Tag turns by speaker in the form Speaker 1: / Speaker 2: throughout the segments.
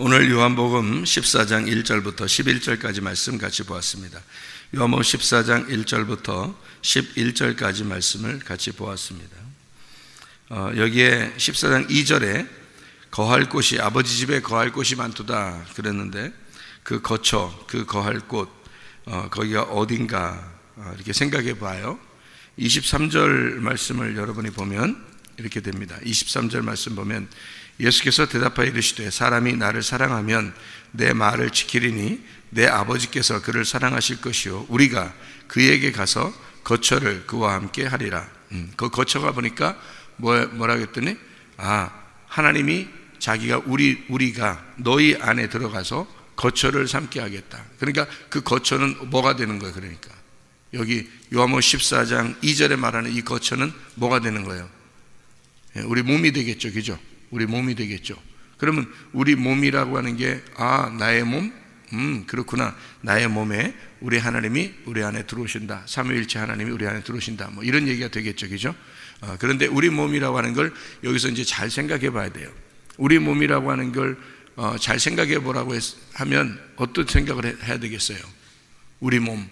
Speaker 1: 오늘 요한복음 14장 1절부터 11절까지 말씀 같이 보았습니다. 요한복음 14장 1절부터 11절까지 말씀을 같이 보았습니다. 여기에 14장 2절에 거할 곳이 아버지 집에 거할 곳이 많도다 그랬는데 그 거처, 그 거할 곳, 거기가 어딘가 이렇게 생각해 봐요. 23절 말씀을 여러분이 보면 이렇게 됩니다. 23절 말씀 보면 예수께서 대답하여 이르시되 사람이 나를 사랑하면 내 말을 지키리니 내 아버지께서 그를 사랑하실 것이요 우리가 그에게 가서 거처를 그와 함께 하리라. 그 거처가 보니까 뭐라 했더니 하나님이 자기가 우리가 너희 안에 들어가서 거처를 삼게 하겠다. 그러니까 그 거처는 뭐가 되는 거예요? 그러니까 여기 요한복음 14장 2절에 말하는 이 거처는 뭐가 되는 거예요? 우리 몸이 되겠죠, 그죠? 우리 몸이 되겠죠. 그러면 우리 몸이라고 하는 게 나의 몸? 그렇구나. 나의 몸에 우리 하나님이 우리 안에 들어오신다. 삼위일체 하나님이 우리 안에 들어오신다. 뭐 이런 얘기가 되겠죠, 그죠? 그런데 우리 몸이라고 하는 걸 여기서 이제 잘 생각해 봐야 돼요. 우리 몸이라고 하는 걸 잘 생각해 보라고 하면 어떤 생각을 해야 되겠어요? 우리 몸.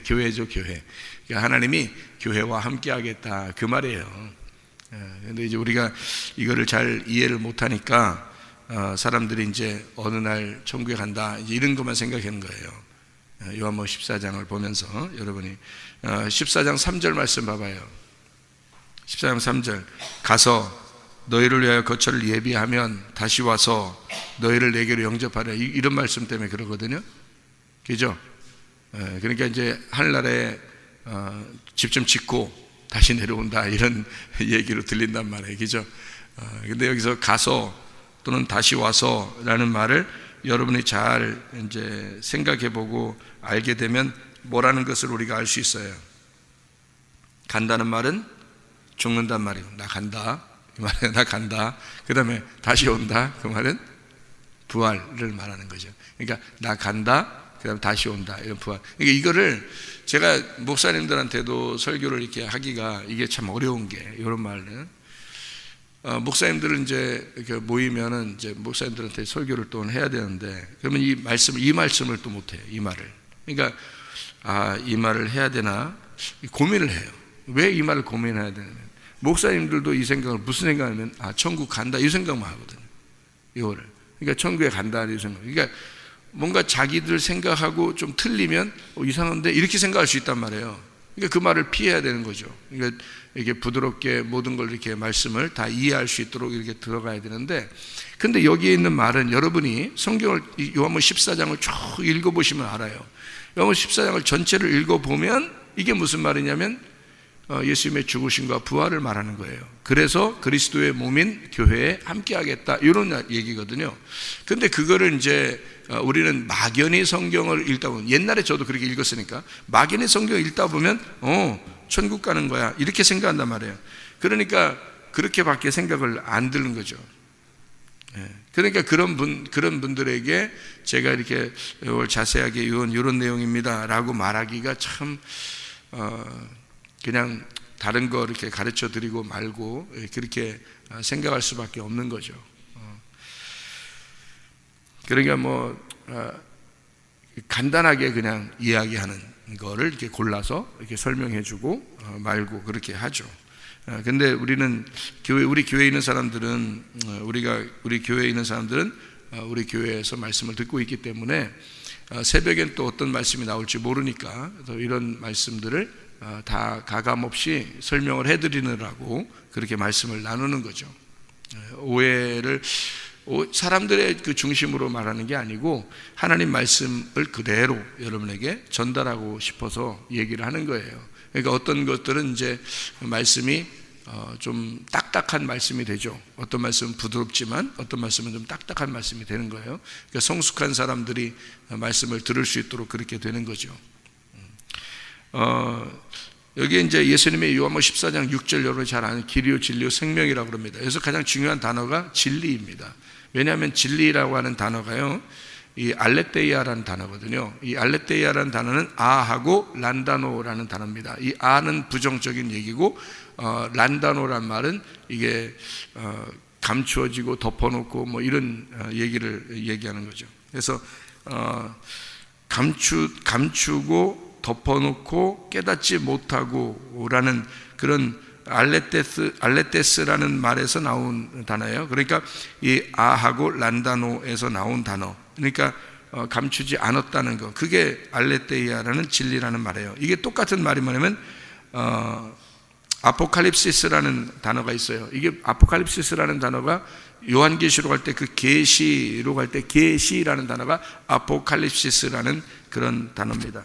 Speaker 1: 교회죠, 교회. 그러니까 하나님이 교회와 함께 하겠다 그 말이에요. 그런데 이제 우리가 이거를 잘 이해를 못하니까 사람들이 이제 어느 날 천국에 간다 이제 이런 것만 생각하는 거예요. 요한복음 14장을 보면서 여러분이 14장 3절 말씀 봐봐요. 14장 3절 가서 너희를 위하여 거처를 예비하면 다시 와서 너희를 내게로 영접하라. 이런 말씀 때문에 그러거든요. 그죠? 그러니까 이제 하늘나라에 집 좀 짓고 다시 내려온다 이런 얘기로 들린단 말이에요, 그죠? 근데 여기서 가서 또는 다시 와서 라는 말을 여러분이 잘 이제 생각해보고 알게 되면 뭐라는 것을 우리가 알 수 있어요. 간다는 말은 죽는단 말이에요. 나 간다 이 말이에요. 나 간다. 그 다음에 다시 온다 그 말은 부활을 말하는 거죠. 그러니까 나 간다 그 다음에 다시 온다 이런 부활. 그러니까 이거를 제가 목사님들한테도 설교를 이렇게 하기가 이게 참 어려운 게 이런 말은 목사님들은 이제 이렇게 모이면은 이제 목사님들한테 설교를 또 해야 되는데 그러면 이 말씀을 또 못해요. 이 말을. 그러니까 이 말을 해야 되나 고민을 해요. 왜 이 말을 고민해야 되냐면 목사님들도 이 생각을 무슨 생각하면 천국 간다 이 생각만 하거든요. 이거를. 그러니까 천국에 간다 이 생각. 그러니까 뭔가 자기들 생각하고 좀 틀리면 이상한데 이렇게 생각할 수 있단 말이에요. 그러니까 그 말을 피해야 되는 거죠. 그러니까 이렇게 부드럽게 모든 걸 이렇게 말씀을 다 이해할 수 있도록 이렇게 들어가야 되는데 근데 여기에 있는 말은 여러분이 성경을 요한복음 14장을 쭉 읽어보시면 알아요. 요한복음 14장을 전체를 읽어보면 이게 무슨 말이냐면 예수님의 죽으심과 부활을 말하는 거예요. 그래서 그리스도의 몸인 교회에 함께하겠다 이런 얘기거든요. 근데 그거를 이제 우리는 막연히 성경을 읽다 보면 옛날에 저도 그렇게 읽었으니까 막연히 성경을 읽다 보면 천국 가는 거야 이렇게 생각한단 말이에요. 그러니까 그렇게밖에 생각을 안 드는 거죠. 그러니까 그런 분들에게 제가 이렇게 자세하게 이런 내용입니다 라고 말하기가 참 그냥 다른 거 이렇게 가르쳐 드리고 말고 그렇게 생각할 수밖에 없는 거죠. 그러니까 간단하게 그냥 이야기하는 거를 이렇게 골라서 이렇게 설명해 주고 말고 그렇게 하죠. 근데 우리는 우리 교회에 있는 사람들은 우리 교회에 있는 사람들은 우리 교회에서 말씀을 듣고 있기 때문에 새벽엔 또 어떤 말씀이 나올지 모르니까 이런 말씀들을 다 가감없이 설명을 해드리느라고 그렇게 말씀을 나누는 거죠. 오해를 사람들의 그 중심으로 말하는 게 아니고 하나님 말씀을 그대로 여러분에게 전달하고 싶어서 얘기를 하는 거예요. 그러니까 어떤 것들은 이제 말씀이 좀 딱딱한 말씀이 되죠. 어떤 말씀은 부드럽지만 어떤 말씀은 좀 딱딱한 말씀이 되는 거예요. 그러니까 성숙한 사람들이 말씀을 들을 수 있도록 그렇게 되는 거죠. 여기에 이제 예수님의 요한복음 14장 6절 여러분이 잘 아는 길이요 진리요 생명이라고 그럽니다. 여기서 가장 중요한 단어가 진리입니다. 왜냐하면 진리라고 하는 단어가요 이 알레테이아라는 단어거든요. 이 알레테이아라는 단어는 아하고 란다노라는 단어입니다. 이 아는 부정적인 얘기고 란다노란 말은 이게 감추어지고 덮어놓고 뭐 이런 얘기를 얘기하는 거죠. 그래서 감추고 덮어놓고 깨닫지 못하고라는 그런 알레테스라는 말에서 나온 단어예요. 그러니까 이 아하고 란다노에서 나온 단어. 그러니까 감추지 않았다는 거. 그게 알레테이아라는 진리라는 말이에요. 이게 똑같은 말이 뭐냐면 아포칼립시스라는 단어가 있어요. 이게 아포칼립시스라는 단어가 요한계시록 할 때 그 계시록 할 때 계시라는 단어가 아포칼립시스라는 그런 단어입니다.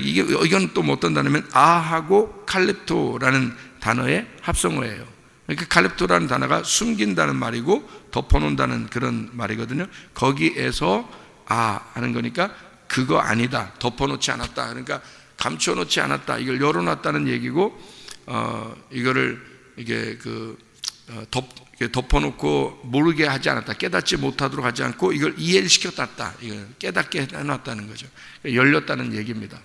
Speaker 1: 이건 또 어떤 단어냐면 아하고 칼렙토라는 단어의 합성어예요. 그러니까 칼렙토라는 단어가 숨긴다는 말이고 덮어놓는다는 그런 말이거든요. 거기에서 하는 거니까 그거 아니다, 덮어놓지 않았다, 그러니까 감춰놓지 않았다, 이걸 열어놨다는 얘기고, 이거를 이게 덮어놓고 모르게 하지 않았다, 깨닫지 못하도록 하지 않고 이걸 이해를 시켰다, 이걸 깨닫게 해놨다는 거죠. 열렸다는 얘기입니다.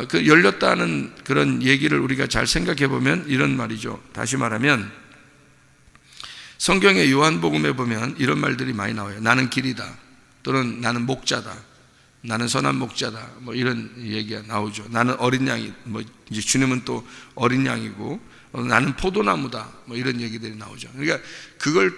Speaker 1: 그 열렸다는 그런 얘기를 우리가 잘 생각해 보면 이런 말이죠. 다시 말하면 성경의 요한복음에 보면 이런 말들이 많이 나와요. 나는 길이다, 또는 나는 목자다, 나는 선한 목자다, 뭐 이런 얘기가 나오죠. 나는 어린 양이, 뭐 이제 주님은 또 어린 양이고, 나는 포도나무다, 뭐 이런 얘기들이 나오죠. 그러니까 그걸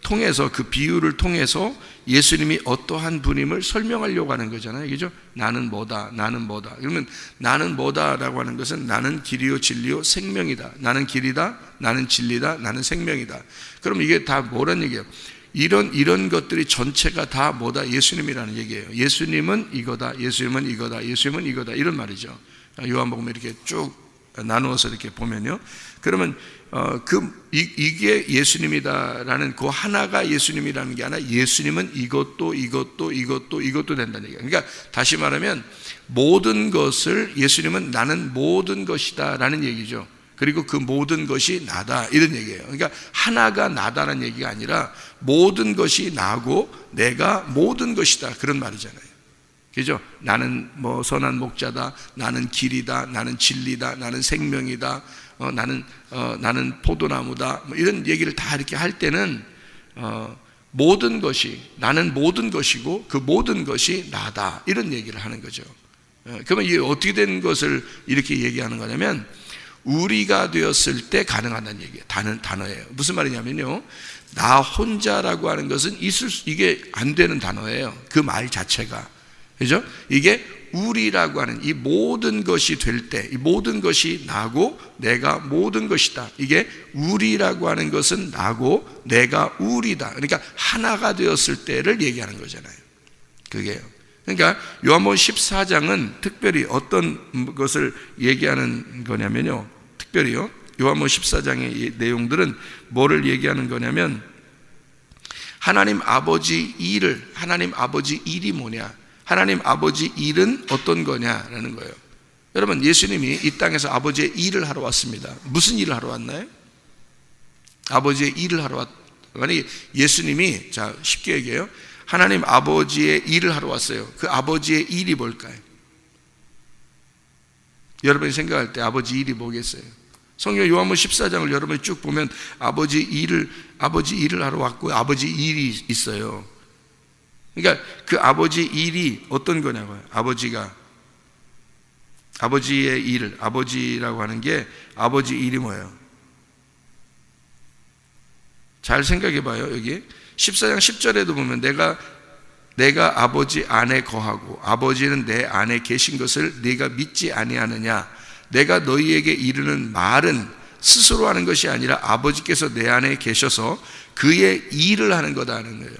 Speaker 1: 통해서, 그 비유를 통해서 예수님이 어떠한 분임을 설명하려고 하는 거잖아요. 그죠? 나는 뭐다, 나는 뭐다. 그러면 나는 뭐다라고 하는 것은 나는 길이요 진리요 생명이다. 나는 길이다, 나는 진리다, 나는 생명이다. 그럼 이게 다 뭐란 얘기예요? 이런 것들이 전체가 다 뭐다? 예수님이라는 얘기예요. 예수님은 이거다, 예수님은 이거다, 예수님은 이거다, 이런 말이죠. 요한복음에 이렇게 쭉 나누어서 이렇게 보면요. 그러면 이게 예수님이다라는 그 하나가 예수님이라는 게 아니라 예수님은 이것도 된다는 얘기예요. 그러니까 다시 말하면 모든 것을 예수님은 나는 모든 것이다라는 얘기죠. 그리고 그 모든 것이 나다, 이런 얘기예요. 그러니까 하나가 나다라는 얘기가 아니라 모든 것이 나고 내가 모든 것이다, 그런 말이잖아요. 그죠? 나는 뭐 선한 목자다, 나는 길이다, 나는 진리다, 나는 생명이다, 나는 포도나무다, 뭐 이런 얘기를 다 이렇게 할 때는 모든 것이, 나는 모든 것이고 그 모든 것이 나다, 이런 얘기를 하는 거죠. 그러면 이게 어떻게 된 것을 이렇게 얘기하는 거냐면 우리가 되었을 때 가능하다는 얘기예요. 단어예요. 무슨 말이냐면요, 나 혼자라고 하는 것은 이게 안 되는 단어예요. 그 말 자체가. 그죠? 이게 우리라고 하는 이 모든 것이 될 때, 이 모든 것이 나고 내가 모든 것이다, 이게 우리라고 하는 것은 나고 내가 우리다, 그러니까 하나가 되었을 때를 얘기하는 거잖아요. 그게요. 그러니까 요한복음 14장은 특별히 어떤 것을 얘기하는 거냐면요, 특별히요, 요한복음 14장의 내용들은 뭐를 얘기하는 거냐면 하나님 아버지 일이 뭐냐, 하나님 아버지 일은 어떤 거냐라는 거예요. 여러분, 예수님이 이 땅에서 아버지의 일을 하러 왔습니다. 무슨 일을 하러 왔나요? 아버지의 일을 하러 왔. 예수님이, 자, 쉽게 얘기해요. 하나님 아버지의 일을 하러 왔어요. 그 아버지의 일이 뭘까요? 여러분이 생각할 때 아버지 일이 뭐겠어요? 성경 요한복음 14장을 여러분이 쭉 보면 아버지 일을 하러 왔고 아버지 일이 있어요. 그러니까 그 아버지 일이 어떤 거냐고요. 아버지의 일, 아버지라고 하는 게 아버지 일이 뭐예요? 잘 생각해 봐요. 여기 14장 10절에도 보면 내가 아버지 안에 거하고 아버지는 내 안에 계신 것을 네가 믿지 아니하느냐. 내가 너희에게 이르는 말은 스스로 하는 것이 아니라 아버지께서 내 안에 계셔서 그의 일을 하는 거다는 거예요.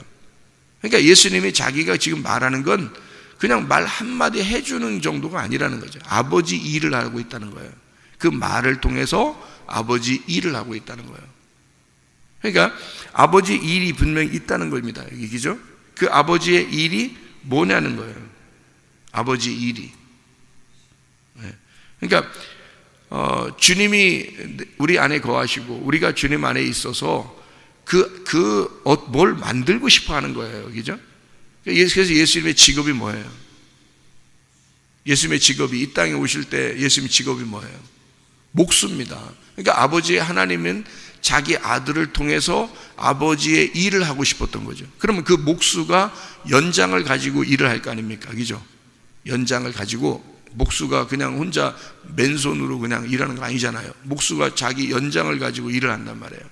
Speaker 1: 그러니까 예수님이 자기가 지금 말하는 건 그냥 말 한마디 해주는 정도가 아니라는 거죠. 아버지 일을 하고 있다는 거예요. 그 말을 통해서 아버지 일을 하고 있다는 거예요. 그러니까 아버지 일이 분명히 있다는 겁니다. 여기죠? 그 아버지의 일이 뭐냐는 거예요. 아버지 일이. 그러니까 주님이 우리 안에 거하시고 우리가 주님 안에 있어서 뭘 만들고 싶어 하는 거예요. 그죠? 그래서 예수님의 직업이 뭐예요? 예수님의 직업이, 이 땅에 오실 때 예수님의 직업이 뭐예요? 목수입니다. 그러니까 아버지 하나님은 자기 아들을 통해서 아버지의 일을 하고 싶었던 거죠. 그러면 그 목수가 연장을 가지고 일을 할 거 아닙니까? 그죠? 연장을 가지고, 목수가 그냥 혼자 맨손으로 그냥 일하는 거 아니잖아요. 목수가 자기 연장을 가지고 일을 한단 말이에요.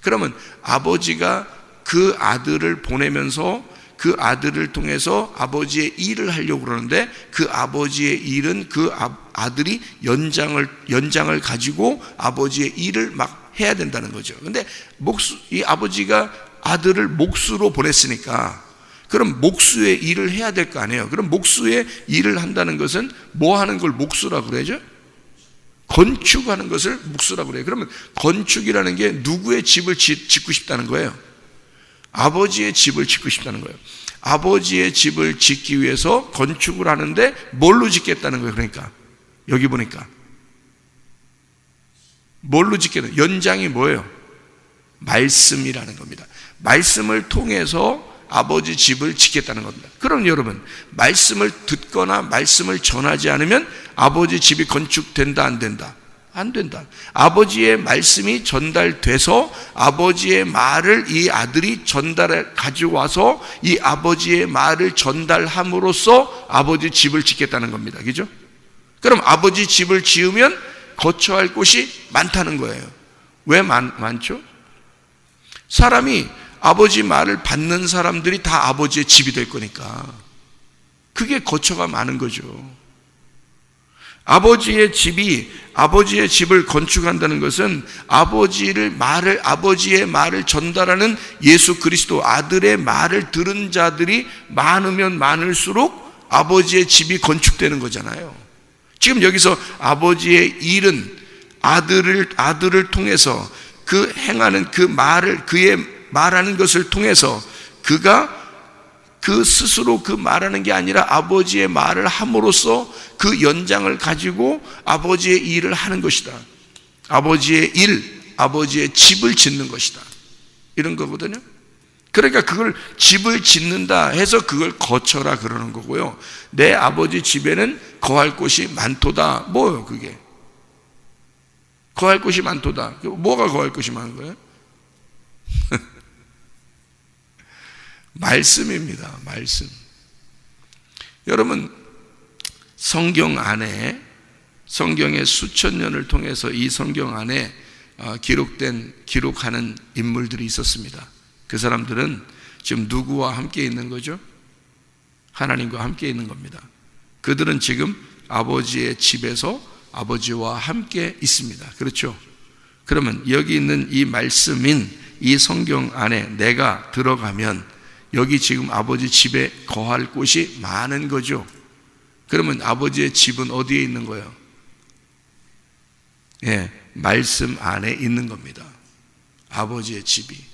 Speaker 1: 그러면 아버지가 그 아들을 보내면서 그 아들을 통해서 아버지의 일을 하려고 그러는데, 그 아버지의 일은 그 아들이 연장을 가지고 아버지의 일을 막 해야 된다는 거죠. 근데 이 아버지가 아들을 목수로 보냈으니까 그럼 목수의 일을 해야 될 거 아니에요. 그럼 목수의 일을 한다는 것은 뭐 하는 걸 목수라고 그러죠? 건축하는 것을 목수라고 그래요. 그러면 건축이라는 게 누구의 집을 짓고 싶다는 거예요? 아버지의 집을 짓고 싶다는 거예요. 아버지의 집을 짓기 위해서 건축을 하는데 뭘로 짓겠다는 거예요? 그러니까 여기 보니까 뭘로 짓겠다? 연장이 뭐예요? 말씀이라는 겁니다. 말씀을 통해서 아버지 집을 짓겠다는 겁니다. 그럼 여러분, 말씀을 듣거나 말씀을 전하지 않으면 아버지 집이 건축된다, 안 된다? 안 된다. 아버지의 말씀이 전달돼서 아버지의 말을 이 아들이 가지고 와서 이 아버지의 말을 전달함으로써 아버지 집을 짓겠다는 겁니다. 그죠? 그럼 아버지 집을 지으면 거처할 곳이 많다는 거예요. 왜 많죠? 사람이 아버지 말을 받는 사람들이 다 아버지의 집이 될 거니까 그게 거처가 많은 거죠. 아버지의 집을 건축한다는 것은 아버지의 말을 전달하는 예수 그리스도 아들의 말을 들은 자들이 많으면 많을수록 아버지의 집이 건축되는 거잖아요. 지금 여기서 아버지의 일은 아들을 통해서 그 행하는 그 말을, 그의 말하는 것을 통해서 그가 그 스스로 그 말하는 게 아니라 아버지의 말을 함으로써 그 연장을 가지고 아버지의 일을 하는 것이다. 아버지의 일, 아버지의 집을 짓는 것이다. 이런 거거든요. 그러니까 그걸 집을 짓는다 해서 그걸 거처라 그러는 거고요. 내 아버지 집에는 거할 곳이 많도다. 뭐예요 그게? 거할 곳이 많도다. 뭐가 거할 곳이 많은 거예요? 말씀입니다. 말씀. 여러분, 성경의 수천 년을 통해서 이 성경 안에 기록하는 인물들이 있었습니다. 그 사람들은 지금 누구와 함께 있는 거죠? 하나님과 함께 있는 겁니다. 그들은 지금 아버지의 집에서 아버지와 함께 있습니다. 그렇죠? 그러면 여기 있는 이 말씀인 이 성경 안에 내가 들어가면 여기 지금 아버지 집에 거할 곳이 많은 거죠. 그러면 아버지의 집은 어디에 있는 거예요? 예, 말씀 안에 있는 겁니다. 아버지의 집이.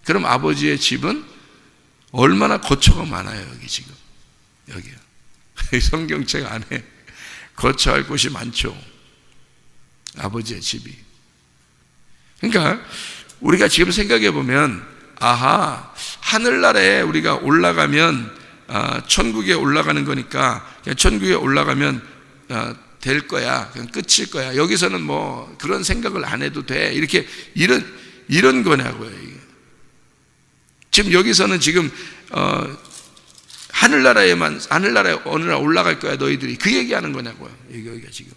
Speaker 1: 그럼 아버지의 집은 얼마나 거처가 많아요, 여기 지금. 여기요. 성경책 안에 거처할 곳이 많죠. 아버지의 집이. 그러니까 우리가 지금 생각해 보면 아하, 하늘나라에 우리가 올라가면 천국에 올라가는 거니까 그냥 천국에 올라가면 될 거야. 그냥 끝일 거야. 여기서는 뭐 그런 생각을 안 해도 돼. 이렇게 이런 거냐고요. 이게. 지금 여기서는 지금 하늘나라에 어느 날 올라갈 거야 너희들이. 그 얘기하는 거냐고요. 여기가 지금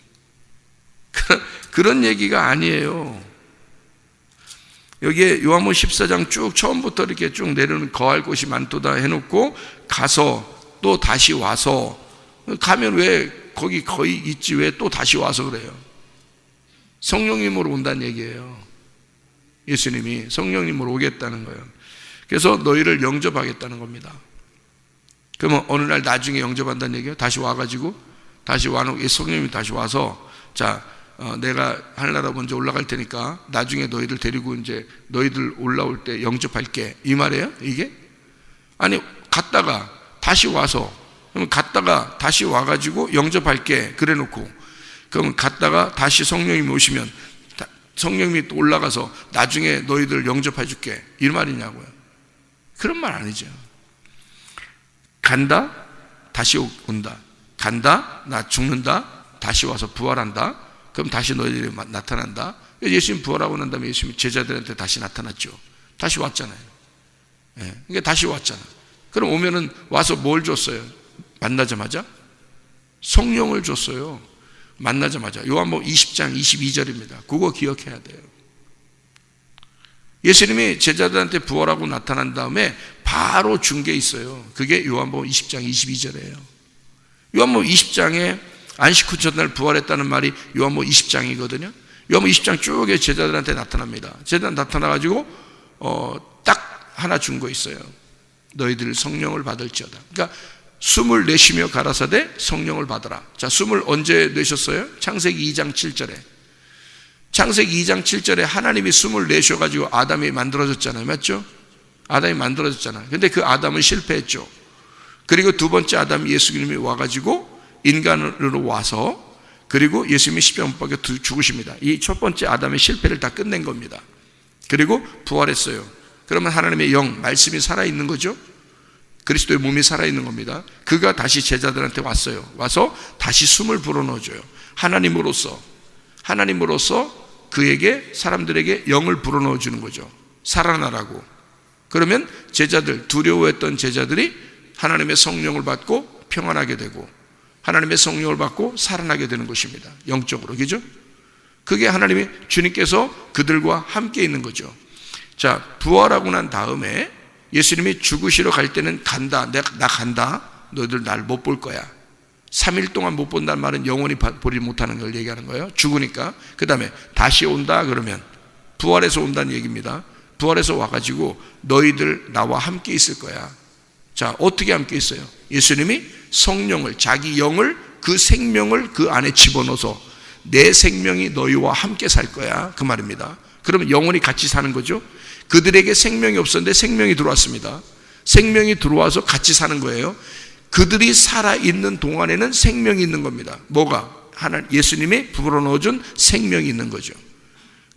Speaker 1: 그런 얘기가 아니에요. 여기에 요한복음 14장 쭉 처음부터 이렇게 쭉 내려오는 거할 곳이 많도다 해놓고 가서 또 다시 와서 가면 왜 거기 거의 있지 왜 또 다시 와서 그래요? 성령님으로 온다는 얘기예요. 예수님이 성령님으로 오겠다는 거예요. 그래서 너희를 영접하겠다는 겁니다. 그러면 어느 날 나중에 영접한다는 얘기예요. 다시 와가지고 다시 와놓고 성령님이 다시 와서 자 내가 하늘나라 먼저 올라갈 테니까 나중에 너희들 데리고 이제 너희들 올라올 때 영접할게 이 말이에요? 이게? 아니 갔다가 다시 와서 그러면 갔다가 다시 와가지고 영접할게 그래 놓고 그러면 갔다가 다시 성령님이 오시면 성령님이 또 올라가서 나중에 너희들 영접해 줄게 이 말이냐고요. 그런 말 아니죠. 간다 다시 온다. 간다 나 죽는다 다시 와서 부활한다. 그럼 다시 너희들이 나타난다. 예수님 부활하고 난 다음에 예수님이 제자들한테 다시 나타났죠. 다시 왔잖아요. 그러니까 다시 왔잖아. 그럼 오면은 와서 뭘 줬어요? 만나자마자 성령을 줬어요. 만나자마자. 요한복음 20장 22절입니다. 그거 기억해야 돼요. 예수님이 제자들한테 부활하고 나타난 다음에 바로 준 게 있어요. 그게 요한복음 20장 22절이에요. 요한복음 20장에 안식 후 첫날 부활했다는 말이 요한복음 20장이거든요. 요한복음 20장 쭉에 제자들한테 나타납니다. 제자들 나타나가지고 딱 하나 준 거 있어요. 너희들 성령을 받을지어다. 그러니까 숨을 내쉬며 가라사대 성령을 받으라. 자, 숨을 언제 내셨어요? 창세기 2장 7절에. 창세기 2장 7절에 하나님이 숨을 내셔가지고 아담이 만들어졌잖아요. 맞죠? 아담이 만들어졌잖아요. 근데 그 아담은 실패했죠. 그리고 두 번째 아담 예수님이 와가지고 인간으로 와서 그리고 예수님이 십자가 못 박혀 죽으십니다. 이 첫 번째 아담의 실패를 다 끝낸 겁니다. 그리고 부활했어요. 그러면 하나님의 영, 말씀이 살아있는 거죠. 그리스도의 몸이 살아있는 겁니다. 그가 다시 제자들한테 왔어요. 와서 다시 숨을 불어넣어줘요. 하나님으로서 그에게 사람들에게 영을 불어넣어주는 거죠. 살아나라고. 그러면 제자들, 두려워했던 제자들이 하나님의 성령을 받고 평안하게 되고 하나님의 성령을 받고 살아나게 되는 것입니다. 영적으로. 그죠? 그게 하나님이 주님께서 그들과 함께 있는 거죠. 자, 부활하고 난 다음에 예수님이 죽으시러 갈 때는 간다. 나 간다. 너희들 날 못 볼 거야. 3일 동안 못 본다는 말은 영원히 보지 못하는 걸 얘기하는 거예요. 죽으니까. 그 다음에 다시 온다 그러면 부활해서 온다는 얘기입니다. 부활해서 와가지고 너희들 나와 함께 있을 거야. 자, 어떻게 함께 있어요? 예수님이 성령을, 자기 영을, 그 생명을 그 안에 집어넣어서 내 생명이 너희와 함께 살 거야. 그 말입니다. 그러면 영원히 같이 사는 거죠. 그들에게 생명이 없었는데 생명이 들어왔습니다. 생명이 들어와서 같이 사는 거예요. 그들이 살아있는 동안에는 생명이 있는 겁니다. 뭐가? 예수님이 불어넣어준 생명이 있는 거죠.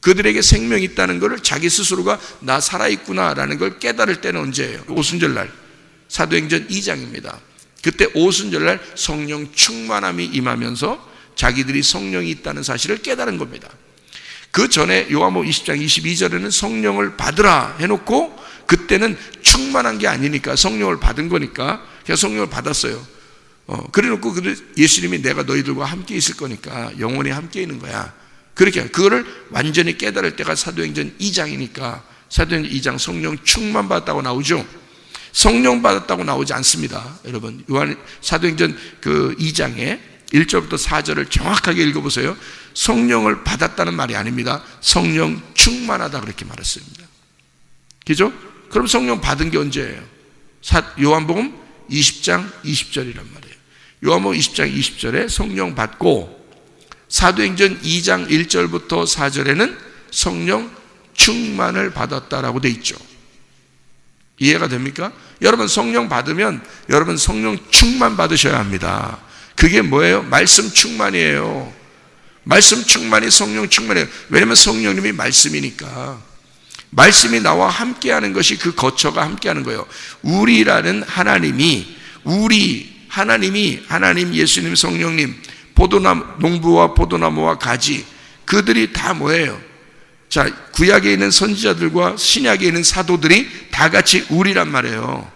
Speaker 1: 그들에게 생명이 있다는 것을 자기 스스로가 나 살아있구나라는 걸 깨달을 때는 언제예요? 오순절날, 사도행전 2장입니다. 그때 오순절날 성령 충만함이 임하면서 자기들이 성령이 있다는 사실을 깨달은 겁니다. 그 전에 요한복음 20장 22절에는 성령을 받으라 해놓고 그때는 충만한 게 아니니까 성령을 받은 거니까 그냥 성령을 받았어요. 그래놓고 예수님이 내가 너희들과 함께 있을 거니까 영원히 함께 있는 거야. 그렇게 그거를 완전히 깨달을 때가 사도행전 2장이니까 사도행전 2장 성령 충만 받았다고 나오죠. 성령 받았다고 나오지 않습니다. 여러분 사도행전 그 2장에 1절부터 4절을 정확하게 읽어보세요. 성령을 받았다는 말이 아닙니다. 성령 충만하다 그렇게 말했습니다. 그죠? 그럼 성령 받은 게 언제예요? 요한복음 20장 20절이란 말이에요. 요한복음 20장 20절에 성령 받고 사도행전 2장 1절부터 4절에는 성령 충만을 받았다라고 돼 있죠. 이해가 됩니까? 여러분 성령 받으면 여러분 성령 충만 받으셔야 합니다. 그게 뭐예요? 말씀 충만이에요. 말씀 충만이 성령 충만이에요. 왜냐하면 성령님이 말씀이니까. 말씀이 나와 함께하는 것이 그 거처가 함께하는 거예요. 우리라는 하나님이 하나님 예수님 성령님 농부와 포도나무와 가지 그들이 다 뭐예요? 자, 구약에 있는 선지자들과 신약에 있는 사도들이 다 같이 우리란 말이에요.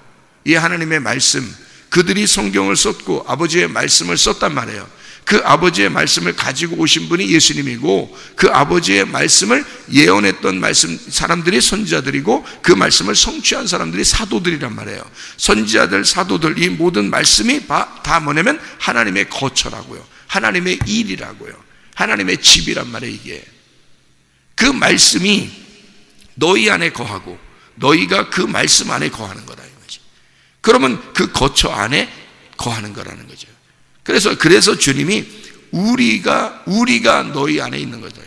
Speaker 1: 이 하나님의 말씀 그들이 성경을 썼고 아버지의 말씀을 썼단 말이에요. 그 아버지의 말씀을 가지고 오신 분이 예수님이고 그 아버지의 말씀을 예언했던 사람들이 선지자들이고 그 말씀을 성취한 사람들이 사도들이란 말이에요. 선지자들, 사도들 이 모든 말씀이 다 뭐냐면 하나님의 거처라고요. 하나님의 일이라고요. 하나님의 집이란 말이에요. 이게 그 말씀이 너희 안에 거하고 너희가 그 말씀 안에 거하는 거다 이거지. 그러면 그 거처 안에 거하는 거라는 거죠. 그래서 주님이 우리가 너희 안에 있는 거다.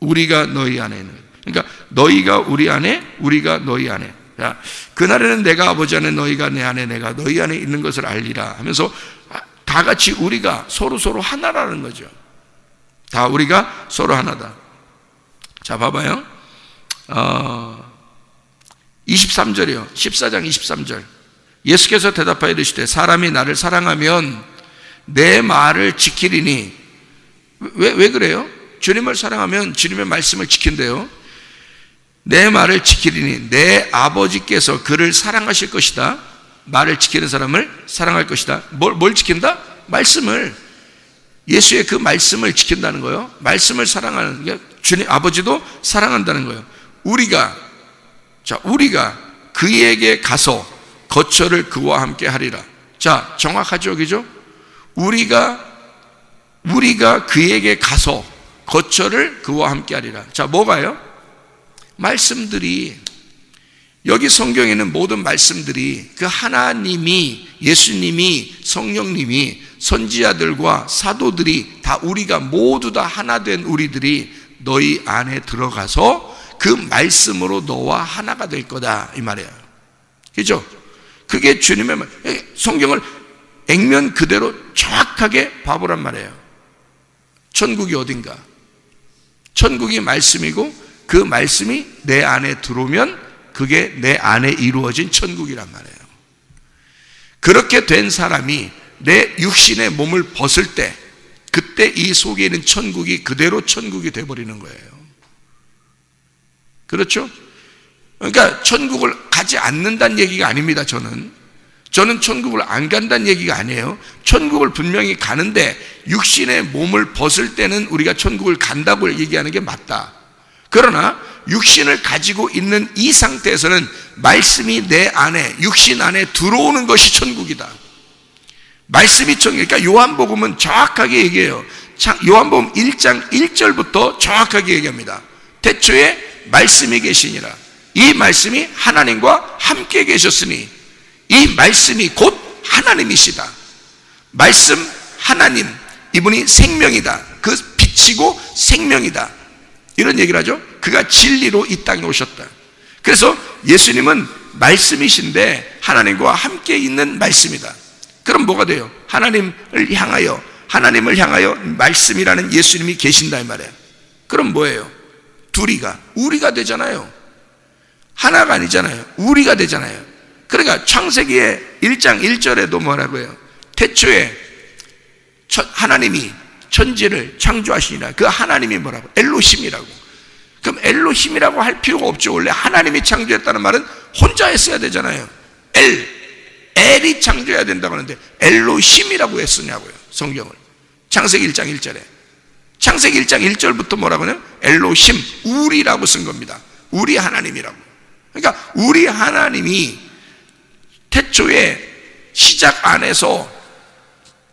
Speaker 1: 우리가 너희 안에 있는 거다. 그러니까 너희가 우리 안에, 우리가 너희 안에. 자, 그날에는 내가 아버지 안에, 너희가 내 안에, 내가 너희 안에 있는 것을 알리라 하면서 다 같이 우리가 서로 하나라는 거죠. 다 우리가 서로 하나다. 자, 봐봐요. 23절이요. 14장 23절. 예수께서 대답하여 이르시되 사람이 나를 사랑하면 내 말을 지키리니. 왜 그래요? 주님을 사랑하면 주님의 말씀을 지킨대요. 내 말을 지키리니 내 아버지께서 그를 사랑하실 것이다. 말을 지키는 사람을 사랑할 것이다. 뭘 지킨다? 말씀을. 예수의 그 말씀을 지킨다는 거예요. 말씀을 사랑하는 게 주님 아버지도 사랑한다는 거예요. 우리가 그에게 가서 거처를 그와 함께 하리라. 자, 정확하죠, 그죠? 우리가 그에게 가서 거처를 그와 함께 하리라. 자, 뭐가요? 말씀들이, 여기 성경에 있는 모든 말씀들이 그 하나님이, 예수님이, 성령님이, 선지자들과 사도들이 다, 우리가 모두 다 하나 된 우리들이 너희 안에 들어가서 그 말씀으로 너와 하나가 될 거다, 이 말이에요. 그죠? 그게 주님의 말. 성경을 액면 그대로 정확하게 봐보란 말이에요. 천국이 어딘가? 천국이 말씀이고 그 말씀이 내 안에 들어오면 그게 내 안에 이루어진 천국이란 말이에요. 그렇게 된 사람이 내 육신의 몸을 벗을 때, 그때 이 속에 있는 천국이 그대로 천국이 되어버리는 거예요. 그렇죠? 그러니까 천국을 가지 않는다는 얘기가 아닙니다. 저는 천국을 안 간다는 얘기가 아니에요. 천국을 분명히 가는데 육신의 몸을 벗을 때는 우리가 천국을 간다고 얘기하는 게 맞다. 그러나 육신을 가지고 있는 이 상태에서는 말씀이 내 안에, 육신 안에 들어오는 것이 천국이다. 말씀이 천국. 그러니까 요한복음은 정확하게 얘기해요. 요한복음 1장 1절부터 정확하게 얘기합니다. 태초에 말씀이 계시니라. 이 말씀이 하나님과 함께 계셨으니 이 말씀이 곧 하나님이시다. 말씀 하나님, 이분이 생명이다. 그 빛이고 생명이다. 이런 얘기를 하죠. 그가 진리로 이 땅에 오셨다. 그래서 예수님은 말씀이신데 하나님과 함께 있는 말씀이다. 그럼 뭐가 돼요? 하나님을 향하여 말씀이라는 예수님이 계신다 이 말이에요. 그럼 뭐예요? 둘이가 우리가 되잖아요. 하나가 아니잖아요. 우리가 되잖아요. 그러니까 창세기의 1장 1절에도 뭐라고 해요? 태초에 하나님이 천지를 창조하시니라. 그 하나님이 뭐라고? 엘로힘이라고. 그럼 엘로힘이라고 할 필요가 없죠. 원래 하나님이 창조했다는 말은 혼자 했어야 되잖아요. 엘이 창조해야 된다고 하는데 엘로힘이라고 했으냐고요, 성경을. 창세기 1장 1절에. 창세기 1장 1절부터 뭐라고 하냐면 엘로힘, 우리라고 쓴 겁니다. 우리 하나님이라고. 그러니까 우리 하나님이 태초에 시작 안에서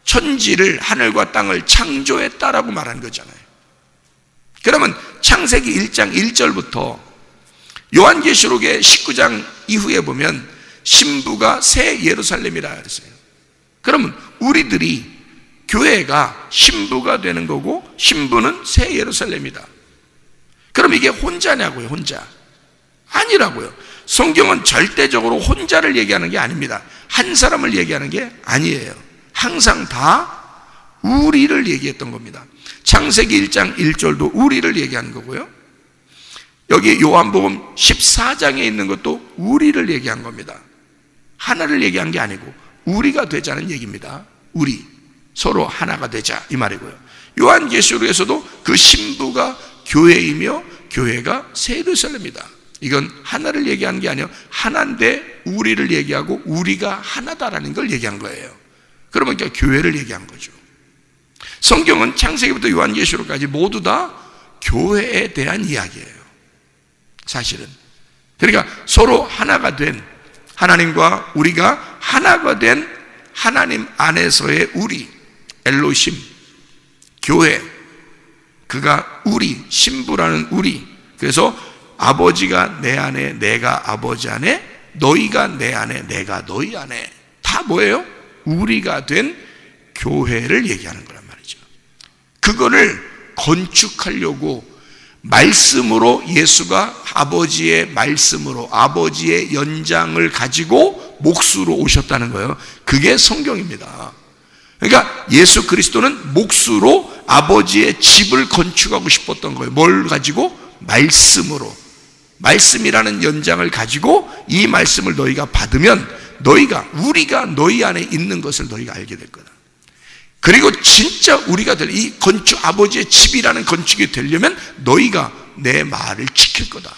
Speaker 1: 천지를, 하늘과 땅을 창조했다라고 말한 거잖아요. 그러면 창세기 1장 1절부터 요한계시록의 19장 이후에 보면 신부가 새 예루살렘이라 그랬어요. 그러면 우리들이, 교회가 신부가 되는 거고 신부는 새 예루살렘이다. 그럼 이게 혼자냐고요? 혼자 아니라고요. 성경은 절대적으로 혼자를 얘기하는 게 아닙니다. 한 사람을 얘기하는 게 아니에요. 항상 다 우리를 얘기했던 겁니다. 창세기 1장 1절도 우리를 얘기하는 거고요, 여기 요한복음 14장에 있는 것도 우리를 얘기한 겁니다. 하나를 얘기한 게 아니고 우리가 되자는 얘기입니다. 우리 서로 하나가 되자 이 말이고요. 요한계시록에서도 그 신부가 교회이며 교회가 새 예루살렘이다. 이건 하나를 얘기하는 게 아니에요. 하나인데 우리를 얘기하고 우리가 하나다라는 걸 얘기한 거예요. 그러면 그러니까 교회를 얘기한 거죠. 성경은 창세기부터 요한계시록까지 모두 다 교회에 대한 이야기예요, 사실은. 그러니까 서로 하나가 된, 하나님과 우리가 하나가 된 하나님 안에서의 우리, 엘로힘, 교회, 그가 우리, 신부라는 우리. 그래서 아버지가 내 안에, 내가 아버지 안에, 너희가 내 안에, 내가 너희 안에, 다 뭐예요? 우리가 된 교회를 얘기하는 거란 말이죠. 그거를 건축하려고 말씀으로, 예수가 아버지의 말씀으로, 아버지의 연장을 가지고 몫으로 오셨다는 거예요. 그게 성경입니다. 그러니까 예수 그리스도는 몫으로 아버지의 집을 건축하고 싶었던 거예요. 뭘 가지고? 말씀으로. 말씀이라는 연장을 가지고 이 말씀을 너희가 받으면 너희가, 우리가 너희 안에 있는 것을 너희가 알게 될 거다. 그리고 진짜 우리가 될 이 건축, 아버지의 집이라는 건축이 되려면 너희가 내 말을 지킬 거다.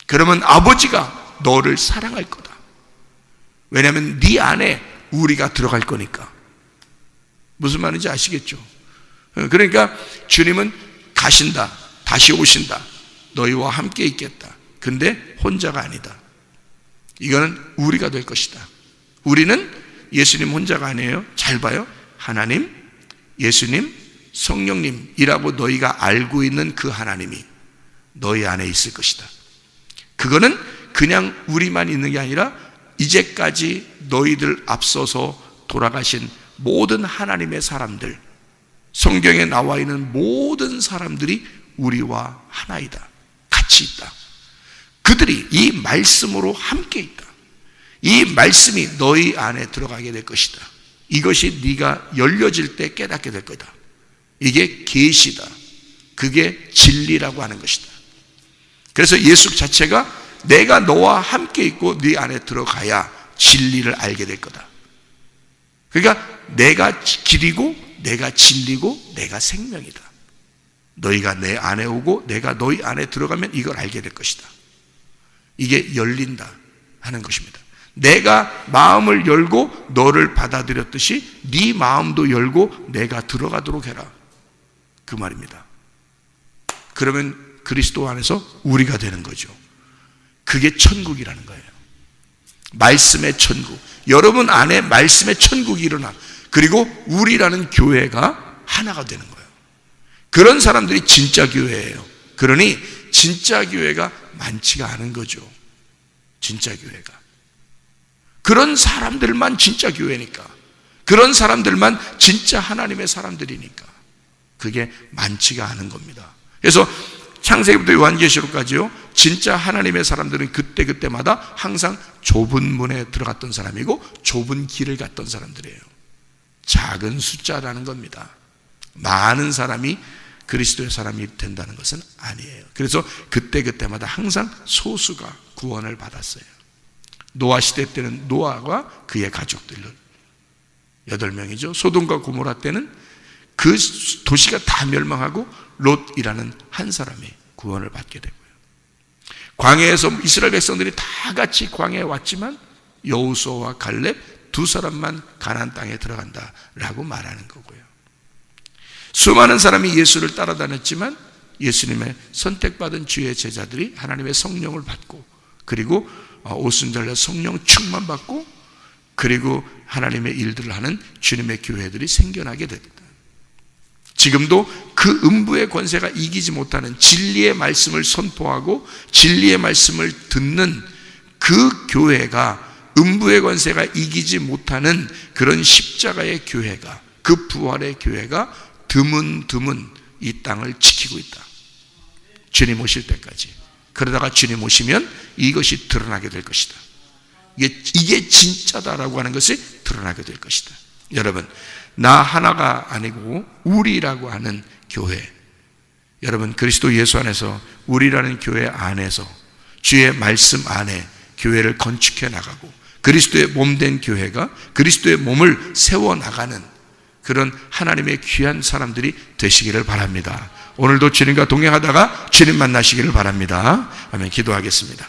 Speaker 1: 그러면 아버지가 너를 사랑할 거다. 왜냐하면 네 안에 우리가 들어갈 거니까. 무슨 말인지 아시겠죠? 그러니까 주님은 가신다, 다시 오신다, 너희와 함께 있겠다. 근데 혼자가 아니다. 이거는 우리가 될 것이다. 우리는 예수님 혼자가 아니에요. 잘 봐요. 하나님, 예수님, 성령님이라고 너희가 알고 있는 그 하나님이 너희 안에 있을 것이다. 그거는 그냥 우리만 있는 게 아니라 이제까지 너희들 앞서서 돌아가신 모든 하나님의 사람들, 성경에 나와 있는 모든 사람들이 우리와 하나이다. 같이 있다. 그들이 이 말씀으로 함께 있다. 이 말씀이 너희 안에 들어가게 될 것이다. 이것이 네가 열려질 때 깨닫게 될 거다. 이게 계시다. 그게 진리라고 하는 것이다. 그래서 예수 자체가 내가 너와 함께 있고 네 안에 들어가야 진리를 알게 될 거다. 그러니까 내가 길이고 내가 진리고 내가 생명이다. 너희가 내 안에 오고 내가 너희 안에 들어가면 이걸 알게 될 것이다. 이게 열린다 하는 것입니다. 내가 마음을 열고 너를 받아들였듯이 네 마음도 열고 내가 들어가도록 해라. 그 말입니다. 그러면 그리스도 안에서 우리가 되는 거죠. 그게 천국이라는 거예요. 말씀의 천국. 여러분 안에 말씀의 천국이 일어나. 그리고 우리라는 교회가 하나가 되는 거예요. 그런 사람들이 진짜 교회예요. 그러니 진짜 교회가 많지가 않은 거죠. 진짜 교회가. 그런 사람들만 진짜 교회니까. 그런 사람들만 진짜 하나님의 사람들이니까. 그게 많지가 않은 겁니다. 그래서 창세기부터 요한계시록까지요, 진짜 하나님의 사람들은 그때그때마다 항상 좁은 문에 들어갔던 사람이고 좁은 길을 갔던 사람들이에요. 작은 숫자라는 겁니다. 많은 사람이 그리스도의 사람이 된다는 것은 아니에요. 그래서 그때그때마다 항상 소수가 구원을 받았어요. 노아 시대 때는 노아와 그의 가족들 8명이죠. 소돔과 고모라 때는 그 도시가 다 멸망하고 롯이라는 한 사람이 구원을 받게 되고요. 광야에서 이스라엘 백성들이 다 같이 광야에 왔지만 여호수아와 갈렙 두 사람만 가나안 땅에 들어간다라고 말하는 거고요. 수많은 사람이 예수를 따라다녔지만 예수님의 선택받은 주의 제자들이 하나님의 성령을 받고, 그리고 오순절날 성령 충만 받고, 그리고 하나님의 일들을 하는 주님의 교회들이 생겨나게 됐다. 지금도 그 음부의 권세가 이기지 못하는 진리의 말씀을 선포하고 진리의 말씀을 듣는 그 교회가, 음부의 권세가 이기지 못하는 그런 십자가의 교회가, 그 부활의 교회가 드문드문 이 땅을 지키고 있다. 주님 오실 때까지. 그러다가 주님 오시면 이것이 드러나게 될 것이다. 이게 진짜다라고 하는 것이 드러나게 될 것이다. 여러분, 나 하나가 아니고 우리라고 하는 교회, 여러분 그리스도 예수 안에서 우리라는 교회 안에서 주의 말씀 안에 교회를 건축해 나가고 그리스도의 몸된 교회가 그리스도의 몸을 세워나가는 그런 하나님의 귀한 사람들이 되시기를 바랍니다. 오늘도 주님과 동행하다가 주님 만나시기를 바랍니다. 아멘. 기도하겠습니다.